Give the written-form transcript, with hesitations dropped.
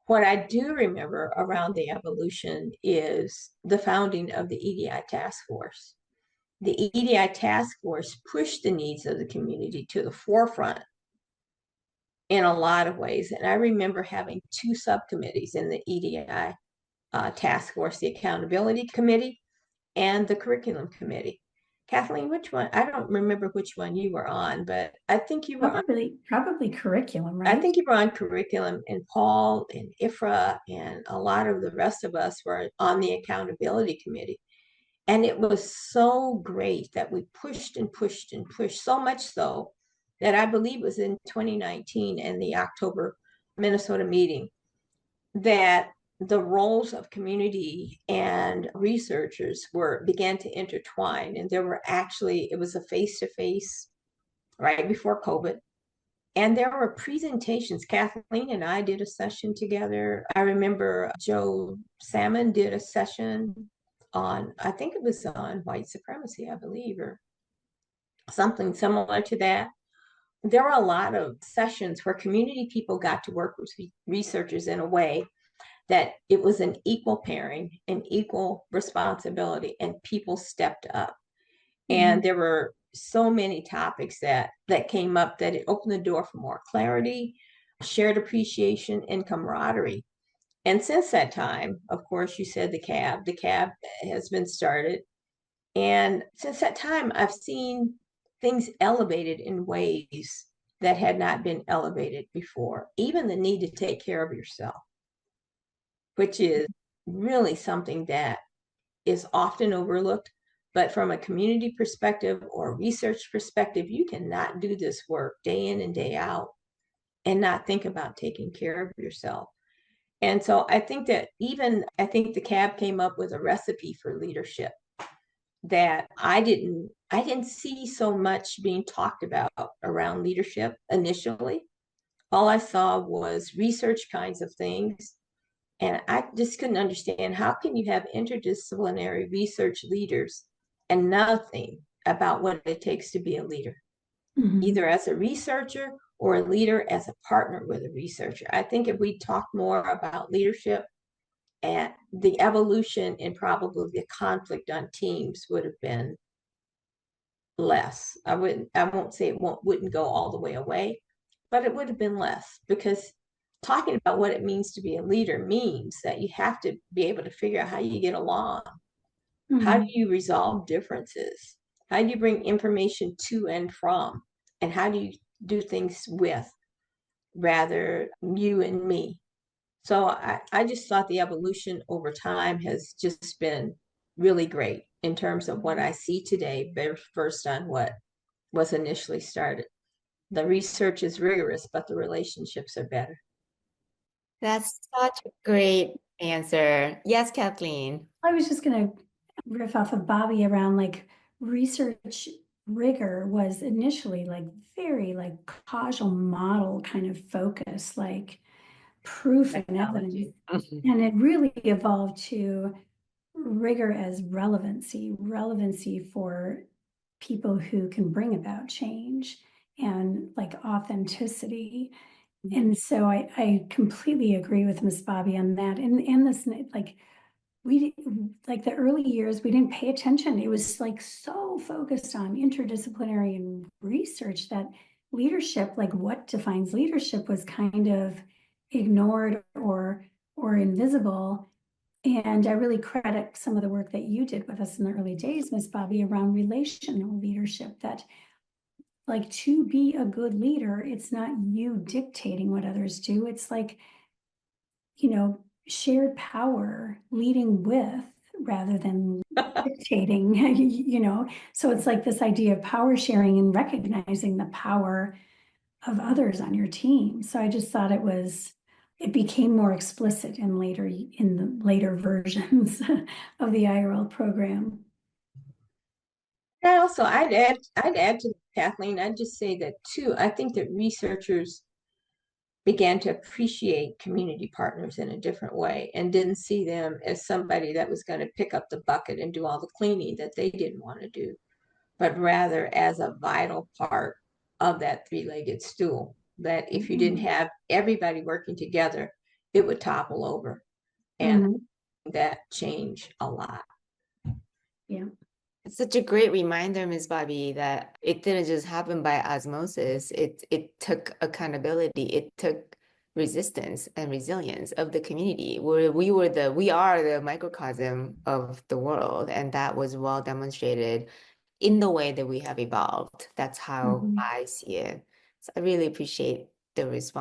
What I do remember around the evolution is the founding of the EDI task force. The EDI task force pushed the needs of the community to the forefront in a lot of ways. And I remember having two subcommittees in the EDI task force, the accountability committee and the curriculum committee. Kathleen, which one? I don't remember which one you were on, but I think you were on. Probably curriculum, I right? think you were on curriculum, and Paul and Ifra and a lot of the rest of us were on the accountability committee. And it was so great that we pushed and pushed and pushed, so much so that I believe it was in 2019 in the October Minnesota meeting that the roles of community and researchers were began to intertwine. And there were actually, it was a face-to-face right before COVID. And there were presentations. Kathleen and I did a session together. I remember Joe Salmon did a session on, I think it was on white supremacy, I believe, or something similar to that. There were a lot of sessions where community people got to work with researchers in a way that it was an equal pairing, an equal responsibility, and people stepped up. And there were so many topics that came up that it opened the door for more clarity, shared appreciation, and camaraderie. And since that time, of course, you said the cab has been started. And since that time, I've seen things elevated in ways that had not been elevated before. Even the need to take care of yourself, which is really something that is often overlooked. But from a community perspective or research perspective, you cannot do this work day in and day out and not think about taking care of yourself. And so I think the cab came up with a recipe for leadership that I didn't see so much being talked about around leadership initially. All I saw was research kinds of things. And I just couldn't understand, how can you have interdisciplinary research leaders and nothing about what it takes to be a leader, either as a researcher or a leader as a partner with a researcher. I think if we talked more about leadership and the evolution and probably the conflict on teams would have been less. I won't say wouldn't go all the way away, but it would have been less, because talking about what it means to be a leader means that you have to be able to figure out how you get along. How do you resolve differences? How do you bring information to and from? And how do you do things with, rather you and me? So I just thought the evolution over time has just been really great in terms of what I see today, first on what was initially started. The research is rigorous, but the relationships are better. That's such a great answer. Yes, Kathleen. I was just going to riff off of Bobby around like research rigor was initially like very like causal model kind of focus, like proof and evidence. And it really evolved to rigor as relevancy for people who can bring about change, and like authenticity. And so I completely agree with Miss Bobby on that. And this, like, we, like the early years, we didn't pay attention. It was like so focused on interdisciplinary and research that leadership, like what defines leadership, was kind of ignored or invisible. And I really credit some of the work that you did with us in the early days, Miss Bobby, around relational leadership, that like to be a good leader, it's not you dictating what others do. It's like, shared power, leading with rather than dictating, So it's like this idea of power sharing and recognizing the power of others on your team. So I just thought it became more explicit in the later versions of the IRL program. And also, I'd add to Kathleen. I'd just say that too. I think that researchers began to appreciate community partners in a different way and didn't see them as somebody that was going to pick up the bucket and do all the cleaning that they didn't want to do, but rather as a vital part of that three-legged stool. That if you didn't have everybody working together, it would topple over. And Mhm. that changed a lot. Yeah. It's such a great reminder, Ms. Bobby, that it didn't just happen by osmosis. It took accountability. It took resistance and resilience of the community. We are the microcosm of the world, and that was well demonstrated in the way that we have evolved. That's how Mhm. I see it. So I really appreciate the response.